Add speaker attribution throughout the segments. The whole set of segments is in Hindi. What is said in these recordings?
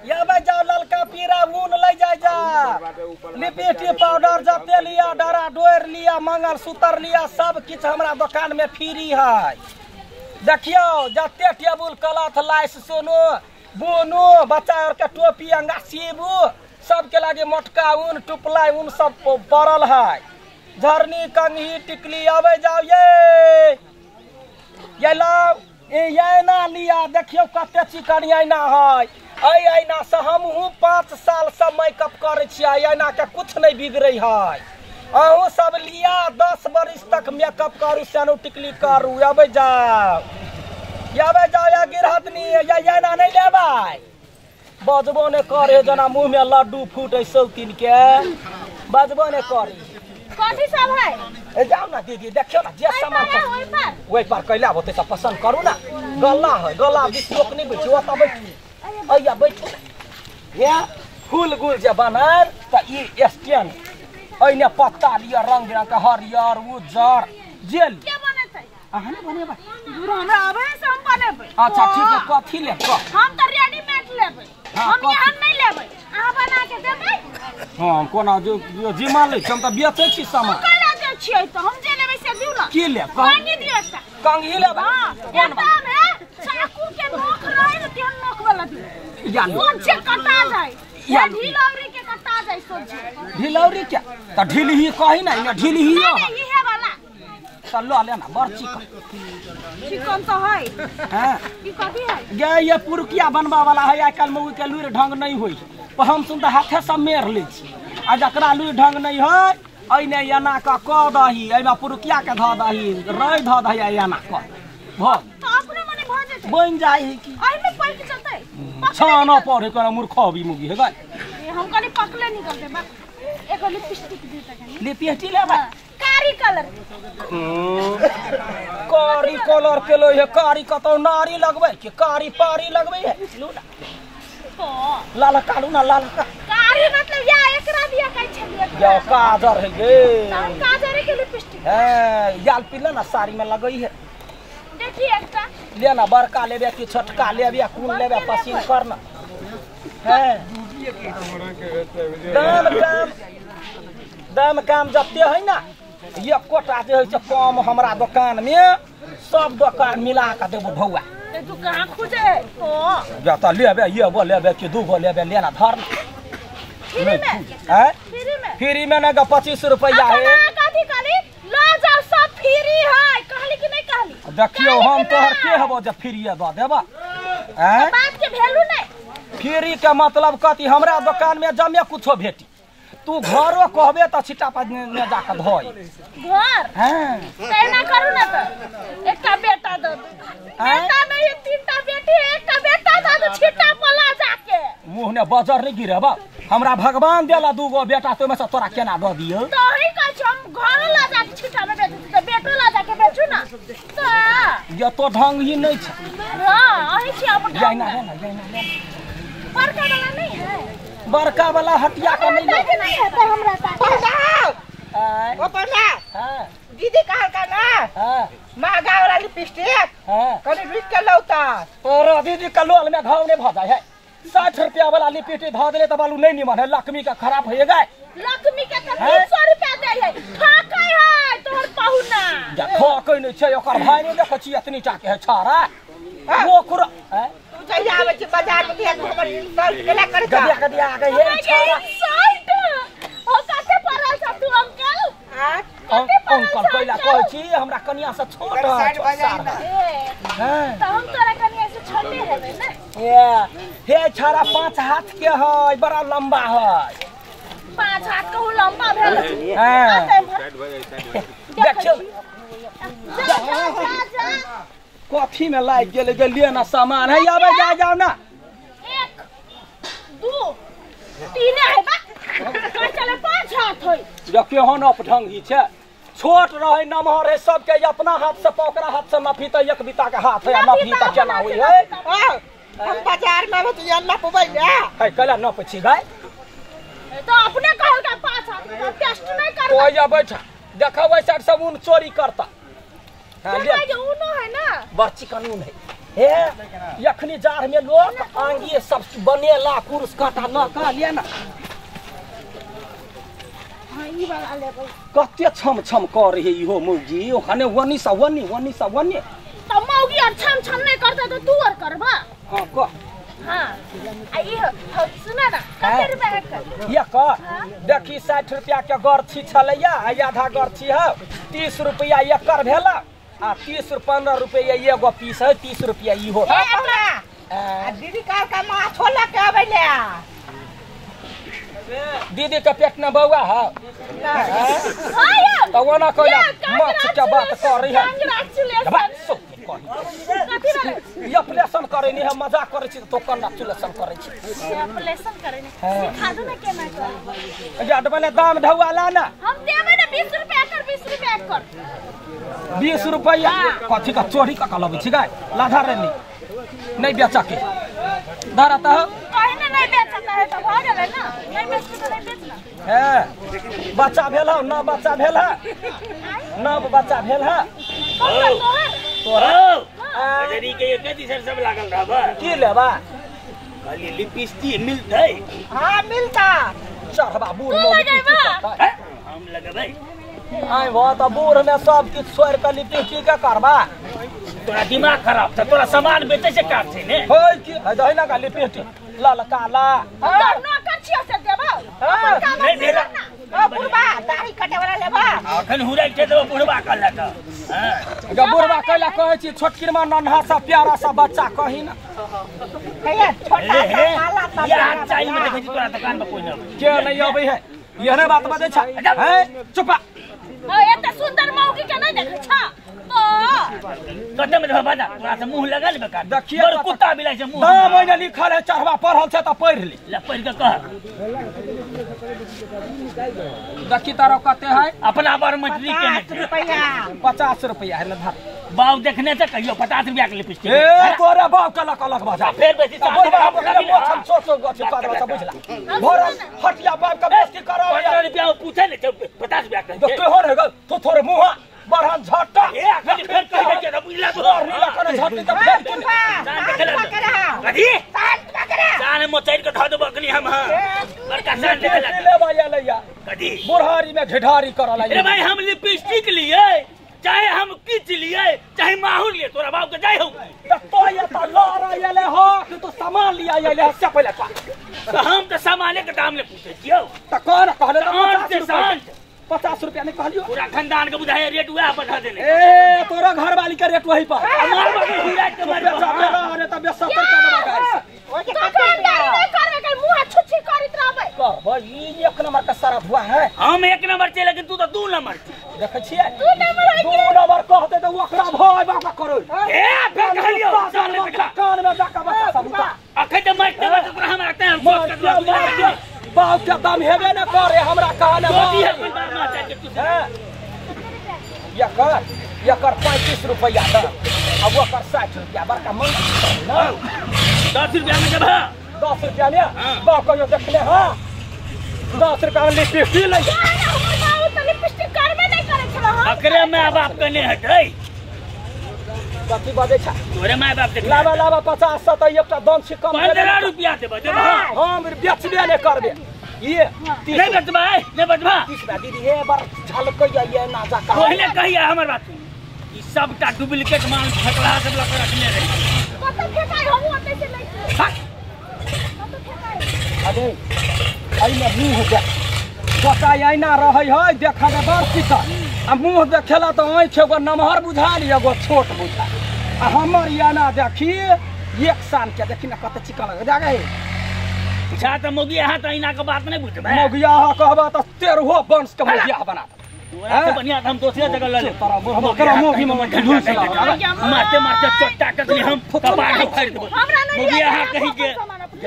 Speaker 1: या भाई जाओ ललका पीरा ऊन ले जाए जा लिपस्टिक पाउडर जते लिया डरा डोर लिया मंगल सूत्र लिया सब किछ हमरा दुकान में फ्री है। देखियो जते टेबुल क्लॉथ लाइस सोनो बोनो बच्चा और के टोपी अंगा सीबू सबके लागे मोटका ऊन टुपलाई ऊन सब पड़ल है। झरनी कंघी टिकली आवे जाओ ये लाओ ये ना लिया देखियो कते चिकन आईना है। आई आईना से हमहू 5 साल से मेकअप करे छियै आईना के कुछ नहीं बिगड़े है। अहू सब लिया 10 बरिस तक मेकअप करू सेनु टिकली करू आवे जाओ या गिरहतनी या आईना नहीं लेबै बजबो ने करे जना मुंह में लड्डू फूटे सौतीन के बजबो ने करे
Speaker 2: कथी सब है
Speaker 1: ए जाओ ना दीदी देखियो ना जे सामान ओइ पर कैला होते सब पसंद करू ना गल्ला है गल्ला बिस्कोक नहीं बैठो त बैठू अइया बैठू ये फूल गुल जे बनल त ई स्टैंड अइने पत्ता लिया रंग बिरंग के हरियर उज्जर जेल
Speaker 2: के बनतै
Speaker 1: अहाँ ने बनेबै
Speaker 2: दूर हमरा आबै से हम बनेबै।
Speaker 1: अच्छा ठीक है कथी ले
Speaker 2: हम त रेडीमेड लेबै हम यहाँ नहीं लेबै अहाँ बना के देबै।
Speaker 1: हां कोना जो जिमा ले हम त बेचै छी सामान
Speaker 2: कला दे छियै त हम जे लेबै से दिउ ना
Speaker 1: की ले
Speaker 2: कंगी दियौ एकटा
Speaker 1: कंगी लेबै
Speaker 2: एकटा में चाकू के नोक रहे न तेहन नोक वाला दियौ
Speaker 1: या लो
Speaker 2: जे कटा जाय या ढिलौरी के कटा जाय सोझे
Speaker 1: ढिलौरी क्या त ढिलही कहि ना इने ढिलही हो
Speaker 2: इहे वाला
Speaker 1: त लो ले ना बड़ चिकन
Speaker 2: चिकन तो है
Speaker 1: हां
Speaker 2: ई कथी है
Speaker 1: गे ये पुरुकिया बनबा वाला है आइ काल मऊ के लुर ढंग नहीं होई पर हम सुन त हाथे से मेर ले छी आ जकरा लुर ढंग नहीं है अइने एना का क दही एमे पुरुकिया के ध दही रई ध दही एना क भ
Speaker 2: तो अपने मने भ जेतै
Speaker 1: बन जाय है की
Speaker 2: आई में पैक चलतै
Speaker 1: छाना पड़े कर मूर्खबी मुगी है गई
Speaker 2: हम कनी पकले निकल दे बस एक लिपस्टिक दे तक
Speaker 1: लिपस्टिक लेबै
Speaker 2: कारी कलर
Speaker 1: कारी कलर के लो है कारी कतो नारी लगबै के कारी पारी लगबै है लू ना
Speaker 2: तो
Speaker 1: लाल कालू ना लाल का
Speaker 2: कारी मतलब या एकरा दिया कहै छलिए
Speaker 1: या काजर है गे
Speaker 2: हम काजर के लिपस्टिक
Speaker 1: है याल पिला ना साड़ी में लगई है
Speaker 2: देखिए एकटा
Speaker 1: ले ना बड़का लेबे कि छोटका लेबे कौन लेबे पसंद करना है दाम काम जते है ना ये कोटा जे है से कम हमरा दुकान में सब दुकान मिला के देबो भौआ
Speaker 2: ते तू कहां खोजे तो
Speaker 1: या त लेबे ये बो लेबे कि दू गो लेबे लेना धर
Speaker 2: फ्री में
Speaker 1: हैं
Speaker 2: फ्री
Speaker 1: में ना 25 रुपया है
Speaker 2: कथी कहली ला जाओ सब फ्री है कहली कि नहीं कहली
Speaker 1: देखियो हम तोहर के हबो जे फ्री द देबा हैं
Speaker 2: बात के वैल्यू नहीं
Speaker 1: फ्री के मतलब कथी हमरा दुकान में जमे कुछो भेटी तू घरो कहबे त छिटा पर ने जाके धोई
Speaker 2: घर
Speaker 1: हैं
Speaker 2: तेना करू ना तो एकटा बेटा दो बेटा में ये 3टा बेटी है एकटा बेटा दो छिटा पला जाके
Speaker 1: मुंह ने बजर नहीं गिरेबा हमरा भगवान देला दूगो बेटा तो में से तोरा केना द दियो
Speaker 2: तो ही कह छ हम घर ला जाके छिटा में बेचू तो बेटो ला जाके बेचू ना तो
Speaker 1: ये तो ढंग ही नहीं छ
Speaker 2: हां अही छी अपन
Speaker 1: जाइना है ना
Speaker 2: बड़का वाला नहीं है
Speaker 1: बड़का वाला हटिया का
Speaker 2: नहीं है तो हमरा
Speaker 1: ओ पन्ना हां
Speaker 2: दीदी कहा का ना
Speaker 1: हां
Speaker 2: महंगा वाला लिपस्टिक
Speaker 1: हां
Speaker 2: कनी रुक के लौता
Speaker 1: तोरा दीदी का लोल में घाव नहीं भ जाय है 60 रुपया वाला लिपस्टिक ध देले त बालू नहीं निमन है लक्ष्मी का खराब होए गए
Speaker 2: लक्ष्मी के त 200 रुपया दे है फाकै है तोहर पहुना
Speaker 1: जा फाकै नहीं छै ओकर भाई ने देख छी इतनी टा के है छारा वो खुर
Speaker 2: तू जइया आवे छी बाजार में देख हमर सर केला कर जा
Speaker 1: गदिया आ गई है छारा
Speaker 2: साइड ओ काते परल छ तू अंकल
Speaker 1: अंकल पहिला कहै छी हमरा कनिया से छोट है
Speaker 2: त हम तोरा कनिया से छोटे हेबे ना
Speaker 1: हे छारा 5 हाथ के है बड़ा लंबा है
Speaker 2: 5 हाथ कहू लंबा भेल
Speaker 1: हां देखियो
Speaker 2: जा
Speaker 1: कॉफी में लाग गेल गेलिए ना सामान है आबे जाओ ना
Speaker 2: 1 2 3 है बा चले 5 हाथ होई
Speaker 1: देखियो हन अप ढंग ही छै छोट रहे नमहर है सबके अपना हाथ से पकड़ा हाथ से नफी त एक बिता के हाथ है नफी त केना होई है
Speaker 2: हम बाजार में तो ये नपबै ना
Speaker 1: है कला नप छी गाय
Speaker 2: तो अपने कहल का 5 हाथ टेस्ट नहीं कर
Speaker 1: कोई जा बैठा देखबै सर सब उन चोरी करता हां ले
Speaker 2: जो उनो है ना
Speaker 1: बर्ची कानून है हे यखनी जाड़ में लोग आंगी सब बनेला कुर्स काटा न का ले ना
Speaker 2: हां ई वाला लेबै
Speaker 1: कते छम छम कर रही इहो मौगी ओखने वनी सा वनी
Speaker 2: त मौगी और छम छम नहीं करता तो तू और करबा
Speaker 1: हां को
Speaker 2: हां आ ई सुना ना कते रुपया है कर
Speaker 1: ये कर देखी 60 रुपया के गरछी छलैया आधा गरछी है 30 रुपया एकर भेला आ 15 रुपया एगो पीस है 30 रुपया ई हो
Speaker 3: दीदी का माछ होला के आबैले
Speaker 1: दीदी के पेट में बौआ है तो वो ना कहला माछ के बात कर रही है ऑपरेशन करे नहीं है मजाक करे छी तो कंग्रेचुलेशन करे छी
Speaker 2: ऑपरेशन करे नहीं सिखा दो ना केना कर
Speaker 1: जट बने दाम ढौआला ना
Speaker 2: हम देबे ना 20 रुपया कर
Speaker 1: 20 रुपया कथी का चोरी का कलबी छी गाय लाधा रे नहीं बेचा के धरता हो
Speaker 2: कहीं नहीं बेचता है तो हो गेलै ना नहीं बेचता तो नहीं बेचना
Speaker 1: है बच्चा भेल हो ना बच्चा भेल है ना बच्चा भेल है
Speaker 2: तोहर
Speaker 4: गजरी के एक दिसर सब लागल रहबा
Speaker 1: की लेबा
Speaker 4: खाली लिपस्टिक मिलतै
Speaker 3: हां मिलता
Speaker 1: चढ़बा बूढ़
Speaker 2: तू लगेबा
Speaker 4: हम लगबै
Speaker 1: आइ भो त बूढ़ में सब किछ छोड़ के लिपस्टिक के करबा
Speaker 4: तोरा दिमाग खराब छ तोरा सामान बेचे से काट छै ने
Speaker 1: होय की है दहिना का लिपस्टिक लाल काला
Speaker 2: हम ना कछिया से देबा अपन काम
Speaker 4: नहीं भेला
Speaker 3: बुढ़बा दाढ़ी कटे वाला लेबा
Speaker 4: अखन हुराइ छै तो बुढ़बा कहला त हां
Speaker 1: जब बुढ़बा कहला कहै छी छोटकी में नन्हा सा प्यारा सा बच्चा कही ना
Speaker 3: कहिया छोटा सा काला सा
Speaker 4: यार चाहिए में देखै छी तोरा दुकान में कोई न
Speaker 1: के नहीं अबै है ये ने बात बजे छ है चुपा
Speaker 2: एते सुंदर मौगी के नहीं देखै छ तो
Speaker 4: कते में बाजा तोरा से मुंह लगा ले बेकार
Speaker 1: देखिए
Speaker 4: बड़ कुत्ता बिलाई से मुंह
Speaker 1: दाम ओइने लिखल है चढ़वा पढ़ल छै त पढ़ ली
Speaker 4: ले पढ़ के कह
Speaker 1: देखी तारो कते है
Speaker 4: अपना बार मछली के नहीं
Speaker 3: रुपया
Speaker 1: 50 रुपया है ना
Speaker 4: बाव देखने से कहियो 50 रुपया के लिपस्टिक
Speaker 1: ए तोरे बाप के अलग बाजा
Speaker 4: फिर बेसी
Speaker 1: तो बोलबा हम मोछम सोचो गछ कर सब बुझला भोर हटिया बाप का बेइज्जती करो
Speaker 4: 15 रुपया पूछे ने 50 रुपया
Speaker 1: तो
Speaker 4: के
Speaker 1: के हो रे तो थोड़े मुंह बढ़न झट्टा
Speaker 4: ए अखन फिर कह के ना बुझला तो
Speaker 1: और नीला करे झट्टी त फेर के
Speaker 4: जान देखला कथी जान मोचैर के ध देब अखनी हम बड़का जान देखला
Speaker 1: ले बाया लैया
Speaker 4: कथी
Speaker 1: बुढ़ारी में ढिढारी करला
Speaker 4: अरे भाई हम लिपस्टिक लिए चाहे हम किच लिए चाहे माहौल लिए तोरा बाप के जाय हो
Speaker 1: तो ये तो लारा येले हो कि तो सामान लिया येले से पहले का
Speaker 4: तो हम तो सामाने के दाम ले पूछे छियो
Speaker 1: त कौन कहले
Speaker 4: शांत से
Speaker 1: 50 रुपया नहीं कहलियो
Speaker 4: पूरा खानदान के बुझाए रेट हुआ बढ़ा देने
Speaker 1: ए तोरा घर वाली के रेट वही पर
Speaker 4: हमार बाबू हुराट के मारे
Speaker 1: अरे त 70 का दबा
Speaker 3: ओके
Speaker 2: दुकानदारी नहीं करबे के मुंह छुछी करित रहबै
Speaker 1: कर भाई एक नंबर का सारा हुआ है
Speaker 4: हम एक नंबर छे लेकिन तू तो 2 नंबर छी
Speaker 1: देखे छिए
Speaker 2: तू नंबर है
Speaker 1: 2 नंबर कहते तो ओकरा भाई बाबा करो
Speaker 4: ए फेर कहलियो जान ले बेटा
Speaker 1: कान में जाका बता सब
Speaker 4: अखै त माइक देबे तो हमरा रखते हम सोच के दो
Speaker 1: बाप के दाम हेबे न करे हमरा कहने
Speaker 4: मोदी है कोई मारना चाहिए तू
Speaker 1: ये कर 35 रुपया द अब वो कर 60 रुपया बड़का मंग ना
Speaker 4: 10 रुपया में जब
Speaker 1: 10 रुपया में बाप को देख ले हां 10 रुपया में लिपस्टिक ले
Speaker 2: हमर बाबू तो लिपस्टिक करबे नहीं करे छला हम
Speaker 4: अकरे माय बाप के नहीं हटै
Speaker 1: कथी बजे छ
Speaker 4: तोरे माय बाप देख
Speaker 1: लावा 50 से त एकटा दाम से कम
Speaker 4: 15 रुपया देबे देबे
Speaker 1: हम बेचबे नहीं करबे ये
Speaker 4: नहीं बचबा नहीं बचबा
Speaker 1: 30 रुपया दीदी ये बार झलक ये ना जा का
Speaker 4: पहले कहिया हमर बात ई सबटा डुप्लीकेट माल फकला सब लग रखने रही
Speaker 2: कत फेकाई हम ओते से नहीं कत फेकाई
Speaker 1: अरे आई में मुंह जा बता आईना रहे है देखा दे बड़ चिकन आ मुंह देखेला तो आँख एगो नमहर बुझाल एगो छोट बुझाल आ हमर याना देखी 1 साल के देखी ना कत चिकन लग जागे
Speaker 4: पूछा त मोगी यहाँ त इना के बात नहीं बुझबे
Speaker 1: मोगिया कहबा त 13 वंश के मोगिया बना
Speaker 4: तोरा से बढ़िया हम दूसरे जगह ले ले
Speaker 1: तोरा बकरा मोगी में ढूंढ से
Speaker 4: मारते मारते चोटा कतली हम कपाड़ फाड़ देबो
Speaker 2: हमरा नहीं
Speaker 4: मोगी यहाँ कहीं के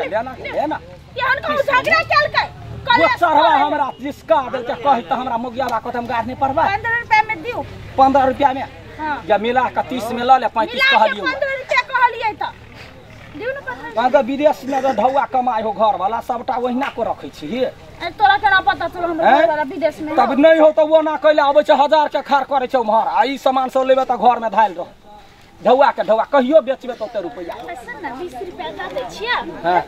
Speaker 1: लेना
Speaker 2: केहन को झगड़ा चल के
Speaker 1: वो चढ़वा हमरा जिसका दिल के कहि त हमरा मोगिया बा कत हम गाड़ नहीं पड़बा
Speaker 2: 15 रुपया में दियो
Speaker 1: 15 रुपया में
Speaker 2: हां
Speaker 1: जब मिला के 30 में ल ले 35 कहलियो
Speaker 2: 15 रुपया कहलिए त दियो न 15
Speaker 1: अगर विदेश में ढौआ कमाई हो घर वाला सबटा वहिना को रखै छी
Speaker 2: तोरा केना पता चलो हमरा वाला विदेश में
Speaker 1: तब नहीं हो तो वो ना कहले आबै छ 1000 के खार करे छ उम्हर आ ई सामान सब लेबे त घर में धाइल रह ढौआ के ढौआ कहियो बेचबे तो 1 रुपया।
Speaker 2: ऐसा ना 20 रुपया का दे छिया।
Speaker 1: हाँ।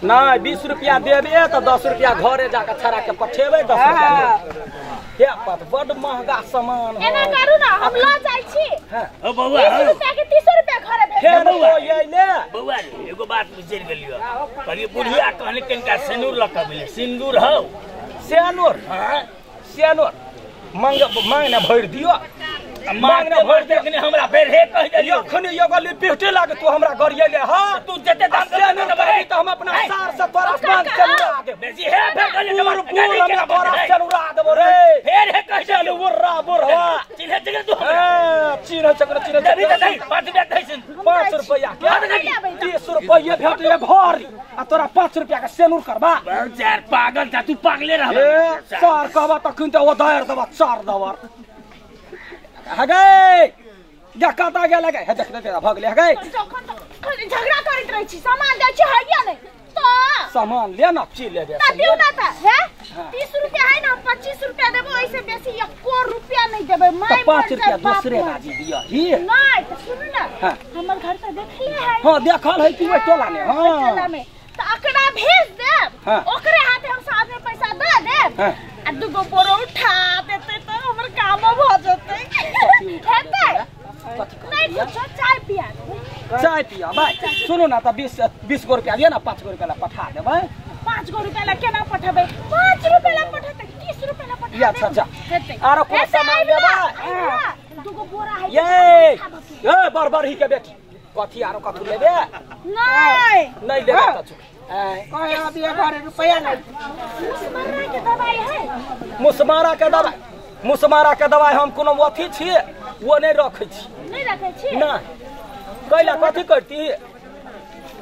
Speaker 1: नहीं 20 रुपया देबे तो 10 रुपया घरे जाके छड़ा के पठेबे 10 रुपया। हे बात बड़ महंगा सामान है।
Speaker 2: एना करू ना हम ल जाय छी।
Speaker 1: हां
Speaker 4: ओ बौआ
Speaker 2: 20 रुपया के 30 रुपया घरे भेज।
Speaker 1: हे बौआ ये ले
Speaker 4: बौआ एगो बात बिसर गेलियो कहलिए बुढ़िया कहले कनका सिंदूर लका मिले सिंदूर हौ
Speaker 1: सेनुर।
Speaker 4: हां
Speaker 1: सेनुर मांग ना भर दियो।
Speaker 4: मांग ना भर दे कि हमरा फेर हे कह देलियो
Speaker 1: अखन एगो लिपटे लागे तू हमरा गरिए ले। हां
Speaker 4: तू जते दाम
Speaker 1: सेनुर भरी तो हम अपना सार से तोरा मान चलवा दे।
Speaker 4: बेसी हे फेर कहले जमा
Speaker 1: पूरा हमरा तोरा चलवा देबो रे।
Speaker 4: फेर हे कह
Speaker 1: चल उर्रा बुढ़वा
Speaker 4: चिन्ह चक्र तू
Speaker 1: हां चिन्ह चक्र
Speaker 4: जनी त नहीं 5 रुपया कैसन
Speaker 1: 5 रुपया के 30 रुपया भेटले भरी आ तोरा 5 रुपया के सेनुर करबा।
Speaker 4: चार पागल था तू पागले रह
Speaker 1: ए चार कहबा तखन त ओ दायर देबा 4 दवर। हगे या काटा गेल हगे हे देख दे भगले हगे
Speaker 2: खाली झगड़ा करत रहै छी सामान दे छी हैया नहीं तो
Speaker 1: सामान ले ना ची ले दे
Speaker 2: ना दिउ ना त है 30 रुपया है ना 25 रुपया देबो ऐसे बेसी 1 रुपया नहीं देबे। मैं
Speaker 1: 5 रुपया दूसरे राजी दिया ही
Speaker 2: नहीं तो सुन ना
Speaker 1: हाँ।
Speaker 2: हमर घर से देखले है।
Speaker 1: हां देखल है कि ओइ टोला में।
Speaker 2: टोला
Speaker 1: हां
Speaker 2: में तो अकड़ा भेज देब।
Speaker 1: हाँ।
Speaker 2: ओकरे हाथे हम साथ में पैसा दे देब।
Speaker 1: हाँ।
Speaker 2: आ दुगो बोरो उठा देते तो हमर काम भ जते। हेते नहीं कुछ चाय पिया
Speaker 1: चाय पिया भाई सुनो ना त 20 गो रुपया दिए ना 5 गो रुपया ला पठा देबै।
Speaker 2: 5 गो रुपया ला केना पठेबै 5 रुपया ला पठेतै 30 रुपया ला पठेतै।
Speaker 1: या अच्छा जा
Speaker 2: हेतै
Speaker 1: आरो कोनो सामान देबै।
Speaker 2: दुगो बोरा है
Speaker 1: ये ए बरबर ही के बेटी कथी आरो कथू लेबे
Speaker 2: नहीं
Speaker 1: लेबे कथू
Speaker 3: कहे अभी 1 रुपया नहीं।
Speaker 2: मुस्मरा के दवाई है।
Speaker 1: मुसमारा के दवाई मुसमारा के दवाई हम कोनो अथी छिए वो नहीं रखै छी।
Speaker 2: नहीं रखे छी
Speaker 1: ना कैला कथी करती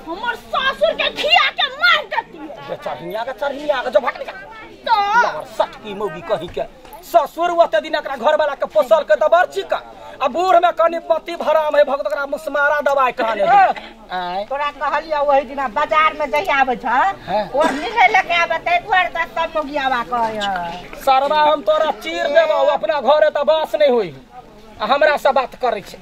Speaker 2: हमर ससुर के खिया के मार देती
Speaker 1: चढ़िया के जो भटक
Speaker 2: तो
Speaker 1: सटकी मौगी कहीं के ससुर ओते दिन एकरा घर वाला के पोसल के दबर छिका आ बूढ़ में कनी पति भराम है भगत एकरा मुसमारा दवाई कहने आय
Speaker 3: तोरा कहलिया वही दिन बाजार में जही आबै छ ओ निले लेके आबै तै दुआर तक सब मोगियावा कहै
Speaker 1: सरवा हम तोरा चीर देबो अपना घरे त बास नहीं होई हमरा से बात करै छै।